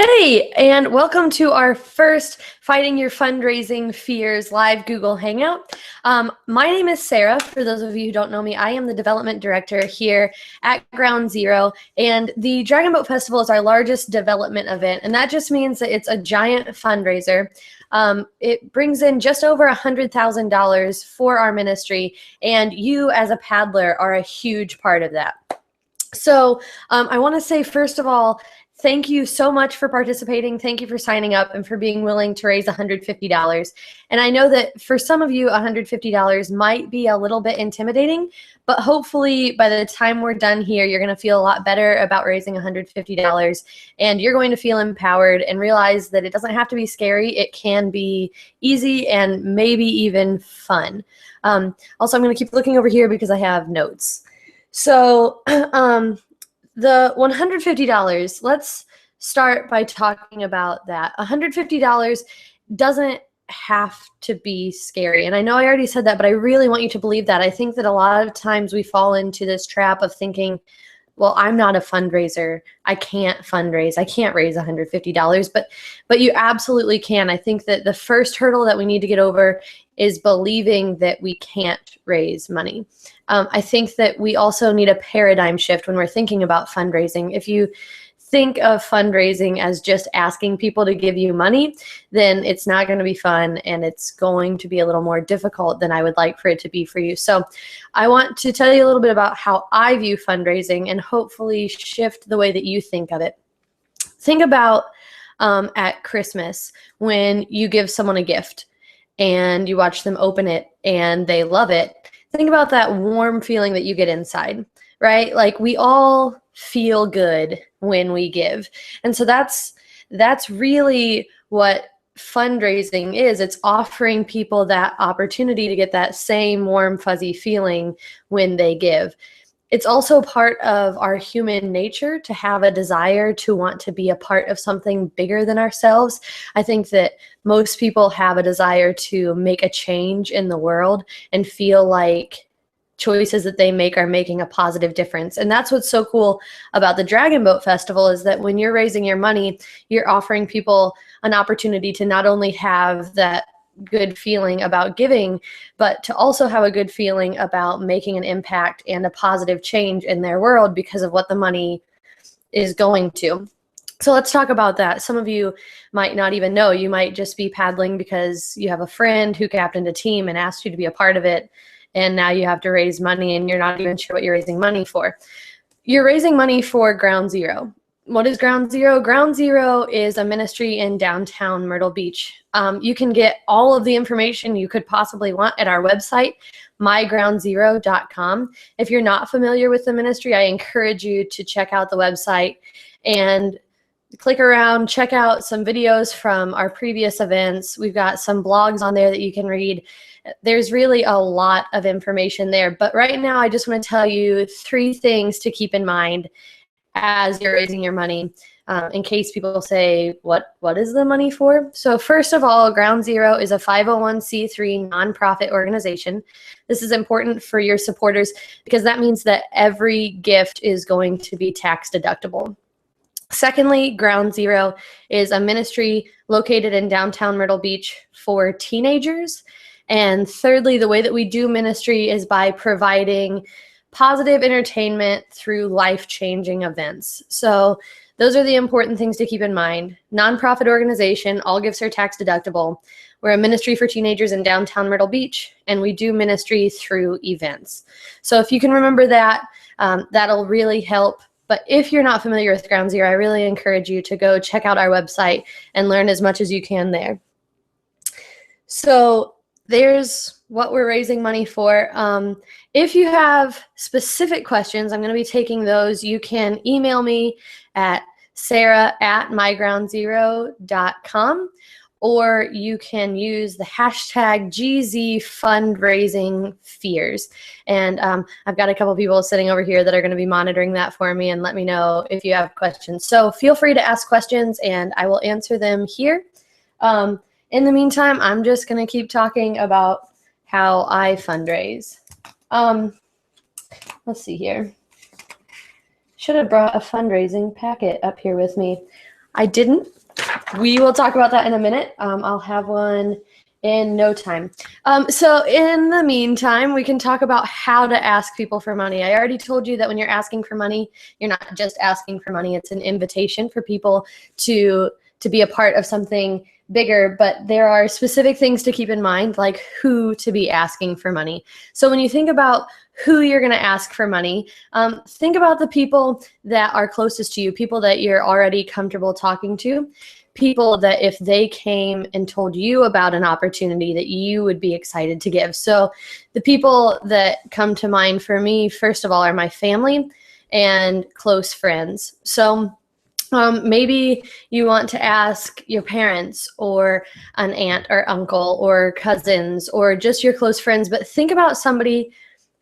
Hey, and welcome to our first Fighting Your Fundraising Fears live Google Hangout. My name is Sarah. For those of you who don't know me, I am the development director here at Ground Zero, and the Dragon Boat Festival is our largest development event, and that just means that it's a giant fundraiser. It brings in just over $100,000 for our ministry, and you as a paddler are a huge part of that. So I want to say, first of all, thank you so much for participating. Thank you for signing up and for being willing to raise $150. And I know that for some of you, $150 might be a little bit intimidating, but hopefully by the time we're done here, you're going to feel a lot better about raising $150, and you're going to feel empowered and realize that it doesn't have to be scary. It can be easy and maybe even fun. Also, I'm going to keep looking over here because I have notes. So the $150, let's start by talking about that. $150 doesn't have to be scary. And I know I already said that, but I really want you to believe that. I think that a lot of times we fall into this trap of thinking, well, I'm not a fundraiser. I can't fundraise. I can't raise $150, but you absolutely can. I think that the first hurdle that we need to get over is believing that we can't raise money. I think that we also need a paradigm shift when we're thinking about fundraising. If you think of fundraising as just asking people to give you money, then it's not going to be fun, and it's going to be a little more difficult than I would like for it to be for you. So I want to tell you a little bit about how I view fundraising and hopefully shift the way that you think of it. Think about at Christmas when you give someone a gift and you watch them open it and they love it. Think about that warm feeling that you get inside, right? Like, we all feel good when we give. And so that's really what fundraising is. It's offering people that opportunity to get that same warm, fuzzy feeling when they give. It's also part of our human nature to have a desire to want to be a part of something bigger than ourselves. I think that most people have a desire to make a change in the world and feel like choices that they make are making a positive difference. And that's what's so cool about the Dragon Boat Festival, is that when you're raising your money, you're offering people an opportunity to not only have that good feeling about giving, but to also have a good feeling about making an impact and a positive change in their world because of what the money is going to. So let's talk about that. Some of you might not even know. You might just be paddling because you have a friend who captained a team and asked you to be a part of it, and now you have to raise money and you're not even sure what you're raising money for. You're raising money for Ground Zero. What is Ground Zero? Ground Zero is a ministry in downtown Myrtle Beach. You can get all of the information you could possibly want at our website, mygroundzero.com. If you're not familiar with the ministry, I encourage you to check out the website and click around, check out some videos from our previous events. We've got some blogs on there that you can read. There's really a lot of information there. But right now, I just want to tell you 3 things to keep in mind as you're raising your money, in case people say, what is the money for? So first of all, Ground Zero is a 501c3 nonprofit organization. This is important for your supporters because that means that every gift is going to be tax deductible. Secondly, Ground Zero is a ministry located in downtown Myrtle Beach for teenagers. And thirdly, the way that we do ministry is by providing positive entertainment through life-changing events. So those are the important things to keep in mind. Nonprofit organization, all gifts are tax deductible. We're a ministry for teenagers in downtown Myrtle Beach, and we do ministry through events. So if you can remember that, that'll really help. But if you're not familiar with Ground Zero, I really encourage you to go check out our website and learn as much as you can there. So there's what we're raising money for. If you have specific questions, I'm going to be taking those. You can email me at sarah@mygroundzero.com, or you can use the hashtag GZFundraisingFears. And I've got a couple people sitting over here that are going to be monitoring that for me and let me know if you have questions. So feel free to ask questions and I will answer them here. In the meantime, I'm just going to keep talking about how I fundraise. Let's see here. Should have brought a fundraising packet up here with me. I didn't. We will talk about that in a minute. I'll have one in no time. So in the meantime, we can talk about how to ask people for money. I already told you that when you're asking for money, you're not just asking for money. It's an invitation for people to be a part of something bigger, but there are specific things to keep in mind, like who to be asking for money. So when you think about who you're going to ask for money, think about the people that are closest to you, people that you're already comfortable talking to, people that if they came and told you about an opportunity that you would be excited to give. So the people that come to mind for me, first of all, are my family and close friends. So maybe you want to ask your parents or an aunt or uncle or cousins or just your close friends, but think about somebody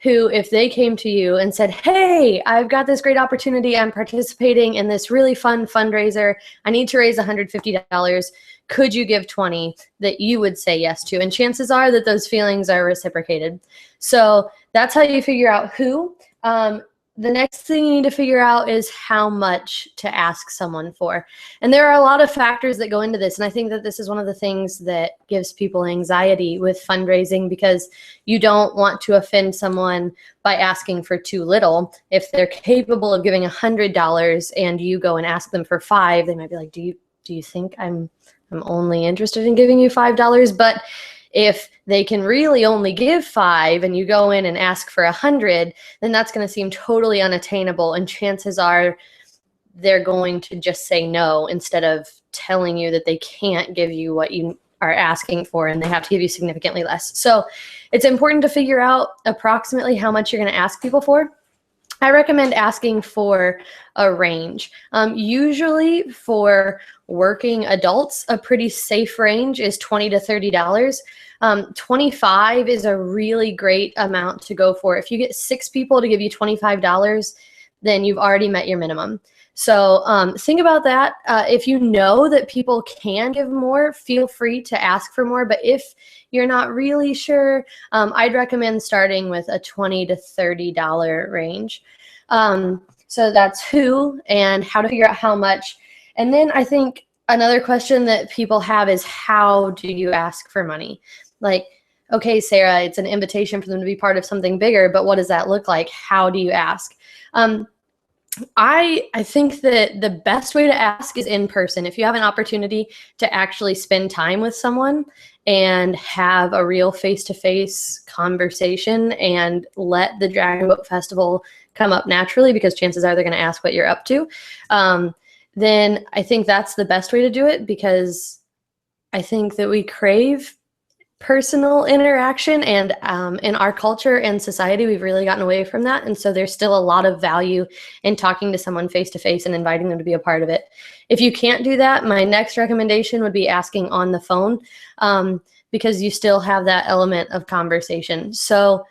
who, if they came to you and said, hey, I've got this great opportunity, I'm participating in this really fun fundraiser, I need to raise $150, could you give 20, that you would say yes to? And chances are that those feelings are reciprocated. So that's how you figure out who. The next thing you need to figure out is how much to ask someone for. And there are a lot of factors that go into this. And I think that this is one of the things that gives people anxiety with fundraising, because you don't want to offend someone by asking for too little. If they're capable of giving $100 and you go and ask them for $5, they might be like, do you think I'm only interested in giving you $5? But if they can really only give $5 and you go in and ask for $100, then that's going to seem totally unattainable. And chances are they're going to just say no instead of telling you that they can't give you what you are asking for and they have to give you significantly less. So it's important to figure out approximately how much you're going to ask people for. I recommend asking for a range. Usually for working adults, a pretty safe range is $20 to $30. 25 is a really great amount to go for. If you get 6 people to give you $25, then you've already met your minimum. So think about that. If you know that people can give more, feel free to ask for more. But if you're not really sure, I'd recommend starting with a $20 to $30 range. So that's who and how to figure out how much. And then I think another question that people have is, how do you ask for money? Like, okay, Sarah, it's an invitation for them to be part of something bigger, but what does that look like? How do you ask? I think that the best way to ask is in person. If you have an opportunity to actually spend time with someone and have a real face-to-face conversation and let the Dragon Boat Festival come up naturally, because chances are they're going to ask what you're up to, then I think that's the best way to do it, because I think that we crave personal interaction, and in our culture and society, we've really gotten away from that. And so there's still a lot of value in talking to someone face to face and inviting them to be a part of it. If you can't do that, my next recommendation would be asking on the phone, because you still have that element of conversation. So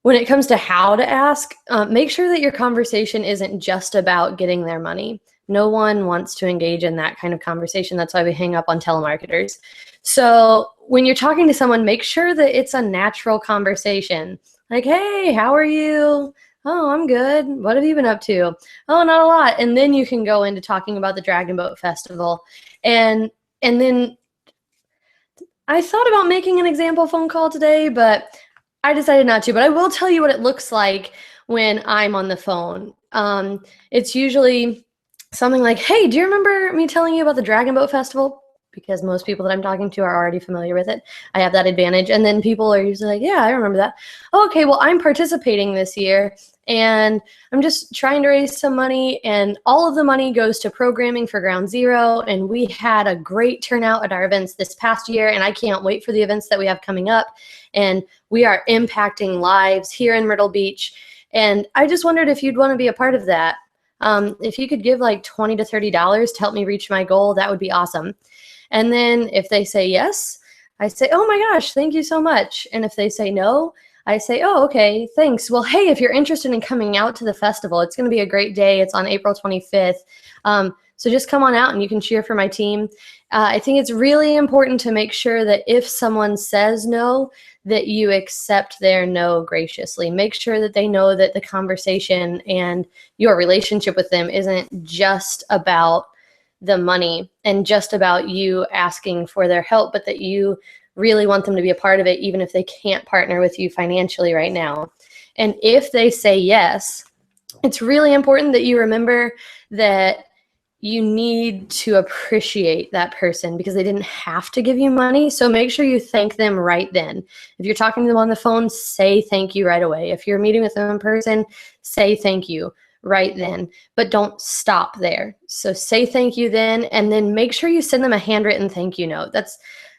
when it comes to how to ask, make sure that your conversation isn't just about getting their money. No one wants to engage in that kind of conversation. That's why we hang up on telemarketers. So when you're talking to someone, make sure that it's a natural conversation. Like, hey, how are you? Oh, I'm good. What have you been up to? Oh, not a lot. And then you can go into talking about the Dragon Boat Festival. And then I thought about making an example phone call today, but I decided not to. But I will tell you what it looks like when I'm on the phone. It's usually something like, hey, do you remember me telling you about the Dragon Boat Festival? Because most people that I'm talking to are already familiar with it. I have that advantage. And then people are usually like, yeah, I remember that. Oh, okay, well, I'm participating this year, and I'm just trying to raise some money, and all of the money goes to programming for Ground Zero, and we had a great turnout at our events this past year, and I can't wait for the events that we have coming up, and we are impacting lives here in Myrtle Beach, and I just wondered if you'd want to be a part of that. If you could give like $20 to $30 to help me reach my goal, that would be awesome. And then if they say yes, I say, oh my gosh, thank you so much. And if they say no, I say, oh, okay, thanks. Well, hey, if you're interested in coming out to the festival, it's going to be a great day. It's on April 25th. So just come on out and you can cheer for my team. I think it's really important to make sure that if someone says no, that you accept their no graciously. Make sure that they know that the conversation and your relationship with them isn't just about the money and just about you asking for their help, but that you really want them to be a part of it, even if they can't partner with you financially right now. And if they say yes, it's really important that you remember that you need to appreciate that person because they didn't have to give you money. So make sure you thank them right then. If you're talking to them on the phone, say thank you right away. If you're meeting with them in person, say thank you right then, but don't stop there. So say thank you then, and then make sure you send them a handwritten thank you note. That's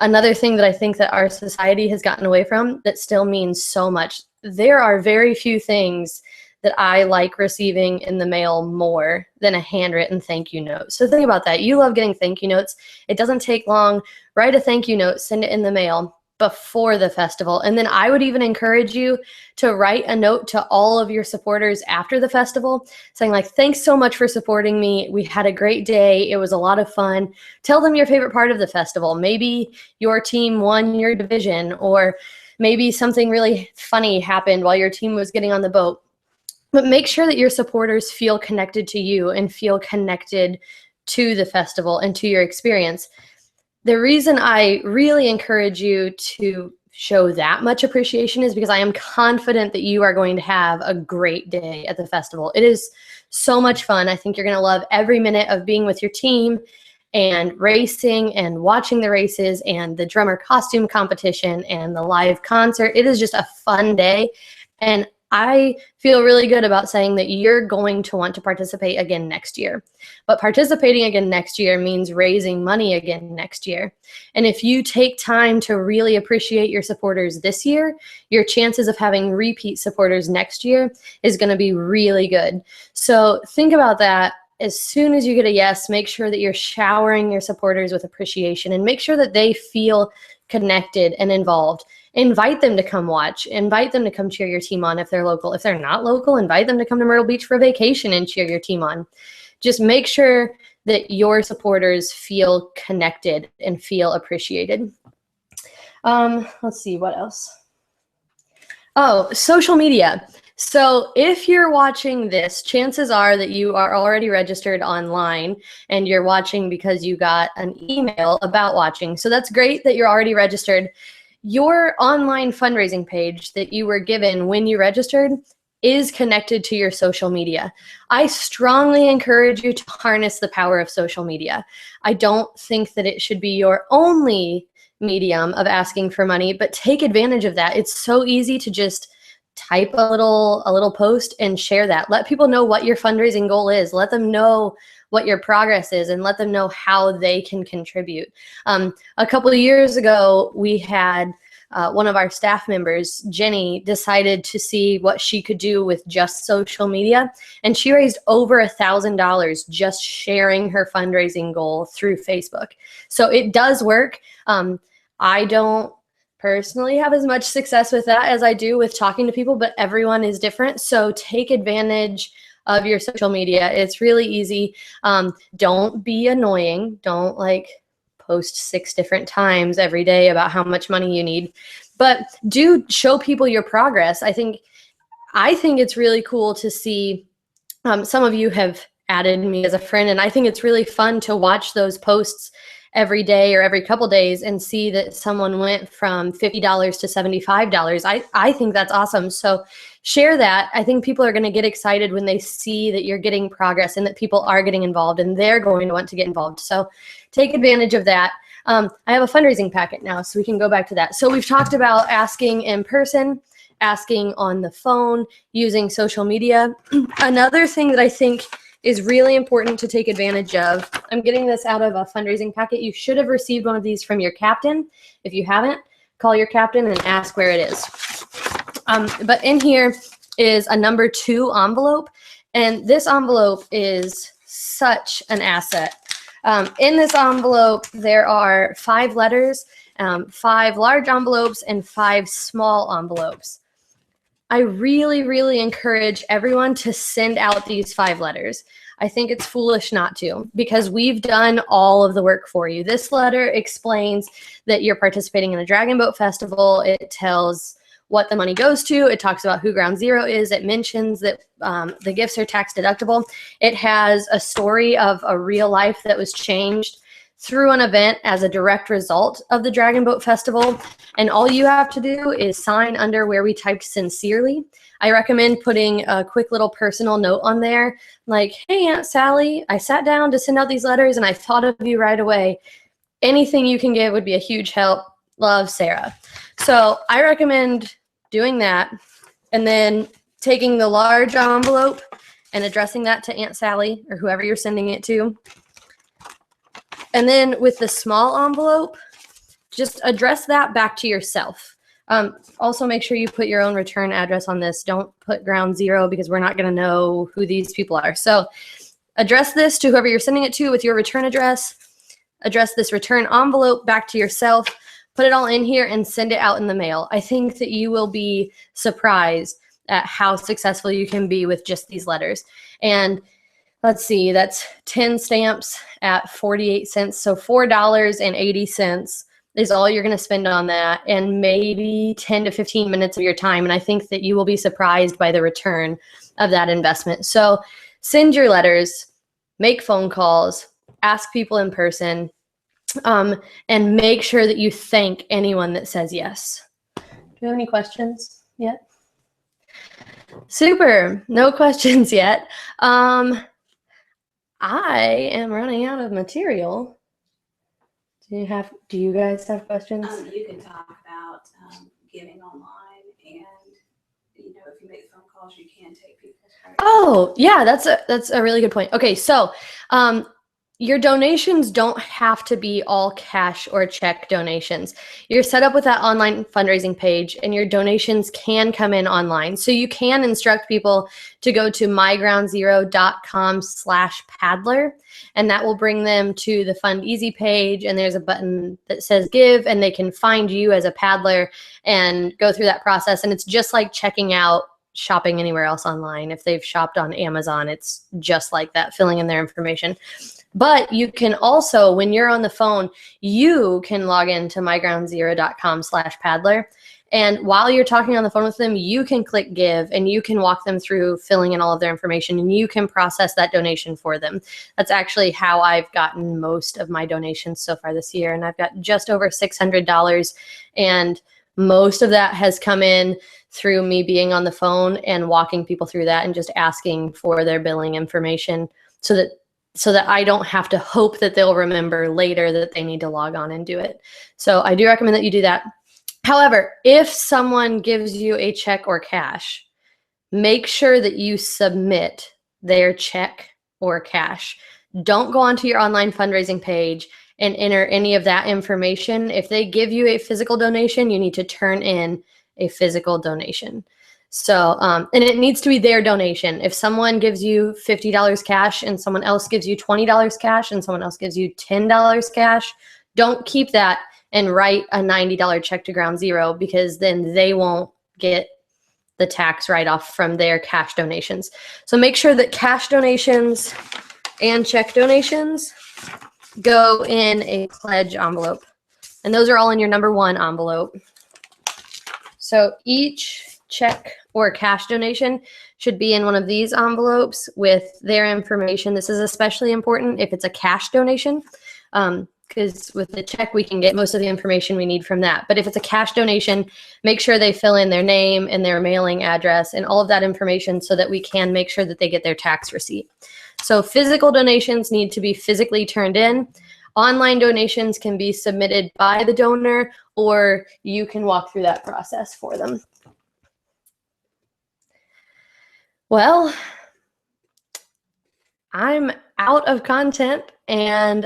another thing that I think that our society has gotten away from that still means so much. There are very few things that I like receiving in the mail more than a handwritten thank you note. So think about that. You love getting thank you notes. It doesn't take long. Write a thank you note, send it in the mail before the festival. And then I would even encourage you to write a note to all of your supporters after the festival saying like, thanks so much for supporting me. We had a great day. It was a lot of fun. Tell them your favorite part of the festival. Maybe your team won your division, or maybe something really funny happened while your team was getting on the boat. But make sure that your supporters feel connected to you and feel connected to the festival and to your experience. The reason I really encourage you to show that much appreciation is because I am confident that you are going to have a great day at the festival. It is so much fun. I think you're going to love every minute of being with your team and racing and watching the races and the drummer costume competition and the live concert. It is just a fun day. And I feel really good about saying that you're going to want to participate again next year. But participating again next year means raising money again next year. And if you take time to really appreciate your supporters this year, your chances of having repeat supporters next year is going to be really good. So think about that. As soon as you get a yes, make sure that you're showering your supporters with appreciation and make sure that they feel connected and involved. Invite them to come watch. Invite them to come cheer your team on if they're local. If they're not local, invite them to come to Myrtle Beach for vacation and cheer your team on. Just make sure that your supporters feel connected and feel appreciated. Let's see, what else? Oh, social media. So if you're watching this, chances are that you are already registered online and you're watching because you got an email about watching. So that's great that you're already registered. Your online fundraising page that you were given when you registered is connected to your social media. I strongly encourage you to harness the power of social media. I don't think that it should be your only medium of asking for money, but take advantage of that. It's so easy to just type a little post and share that. Let people know what your fundraising goal is. Let them know what your progress is and let them know how they can contribute. A couple of years ago, we had one of our staff members, Jenny, decided to see what she could do with just social media, and she raised over $1,000 just sharing her fundraising goal through Facebook. So it does work. I don't personally have as much success with that as I do with talking to people, but everyone is different. So take advantage of your social media. It's really easy. Don't be annoying. Don't like post 6 different times every day about how much money you need, but do show people your progress. I think it's really cool to see. Some of you have added me as a friend, and I think it's really fun to watch those posts every day or every couple days and see that someone went from $50 to $75. I think that's awesome. So share that. I think people are going to get excited when they see that you're getting progress and that people are getting involved and they're going to want to get involved. So take advantage of that. I have a fundraising packet now, so we can go back to that. So we've talked about asking in person, asking on the phone, using social media. Another thing that I think is really important to take advantage of. I'm getting this out of a fundraising packet. You should have received one of these from your captain. If you haven't, call your captain and ask where it is. But in here is a number 2 envelope, and this envelope is such an asset. In this envelope, there are 5 letters, 5 large envelopes, and 5 small envelopes. I really, really encourage everyone to send out these 5 letters. I think it's foolish not to, because we've done all of the work for you. This letter explains that you're participating in a Dragon Boat Festival. It tells what the money goes to. It talks about who Ground Zero is. It mentions that the gifts are tax deductible. It has a story of a real life that was changed through an event as a direct result of the Dragon Boat Festival. And all you have to do is sign under where we typed sincerely. I recommend putting a quick little personal note on there, like, hey, Aunt Sally, I sat down to send out these letters and I thought of you right away. Anything you can give would be a huge help. Love, Sarah. So I recommend doing that and then taking the large envelope and addressing that to Aunt Sally or whoever you're sending it to. And then with the small envelope, just address that back to yourself. Also make sure you put your own return address on this. Don't put Ground Zero because we're not going to know who these people are. So address this to whoever you're sending it to with your return address. Address this return envelope back to yourself. Put it all in here and send it out in the mail. I think that you will be surprised at how successful you can be with just these letters. And let's see, that's 10 stamps at 48 cents. So $4.80 is all you're going to spend on that, and maybe 10 to 15 minutes of your time. And I think that you will be surprised by the return of that investment. So send your letters, make phone calls, ask people in person, and make sure that you thank anyone that says yes. Do you have any questions yet? Super. No questions yet. I am running out of material. Do you guys have questions? You can talk about giving online, and if you make phone calls, you can take people's credit. Oh, yeah, that's a really good point. Okay, so your donations don't have to be all cash or check donations. You're set up with that online fundraising page, and your donations can come in online. So you can instruct people to go to mygroundzero.com/paddler, and that will bring them to the Fund Easy page, and there's a button that says give, and they can find you as a paddler and go through that process. And it's just like checking out shopping anywhere else online. If they've shopped on Amazon, it's just like that, filling in their information. But you can also, when you're on the phone, you can log into mygroundzero.com/paddler. And while you're talking on the phone with them, you can click give, and you can walk them through filling in all of their information, and you can process that donation for them. That's actually how I've gotten most of my donations so far this year. And I've got just over $600, and most of that has come in through me being on the phone and walking people through that and just asking for their billing information so that I don't have to hope that they'll remember later that they need to log on and do it. So I do recommend that you do that. However, if someone gives you a check or cash, make sure that you submit their check or cash. Don't go onto your online fundraising page and enter any of that information. If they give you a physical donation, you need to turn in a physical donation. So, and it needs to be their donation. If someone gives you $50 cash and someone else gives you $20 cash and someone else gives you $10 cash, don't keep that and write a $90 check to Ground Zero, because then they won't get the tax write-off from their cash donations. So make sure that cash donations and check donations go in a pledge envelope. And those are all in your number 1 envelope. So each check or cash donation should be in one of these envelopes with their information. This is especially important if it's a cash donation, because with the check, we can get most of the information we need from that. But if it's a cash donation, make sure they fill in their name and their mailing address and all of that information so that we can make sure that they get their tax receipt. So physical donations need to be physically turned in. Online donations can be submitted by the donor, or you can walk through that process for them. Well, I'm out of content, and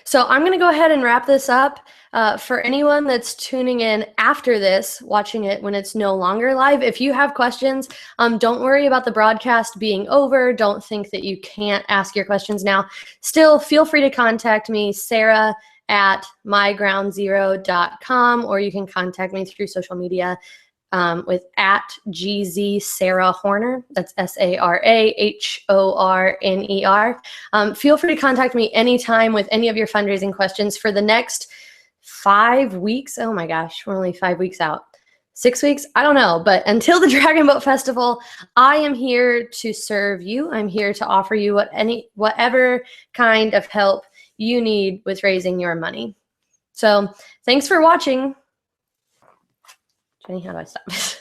so I'm going to go ahead and wrap this up. For anyone that's tuning in after this, watching it when it's no longer live, if you have questions, don't worry about the broadcast being over. Don't think that you can't ask your questions now. Still, feel free to contact me, Sarah at mygroundzero.com, or you can contact me through social media with at GZ Sarah Horner. That's SARAHORNER. Feel free to contact me anytime with any of your fundraising questions for the next 5 weeks. Oh my gosh, we're only 5 weeks out. 6 weeks? I don't know. But until the Dragon Boat Festival, I am here to serve you. I'm here to offer you whatever kind of help you need with raising your money. So thanks for watching. Jenny, how do I stop this?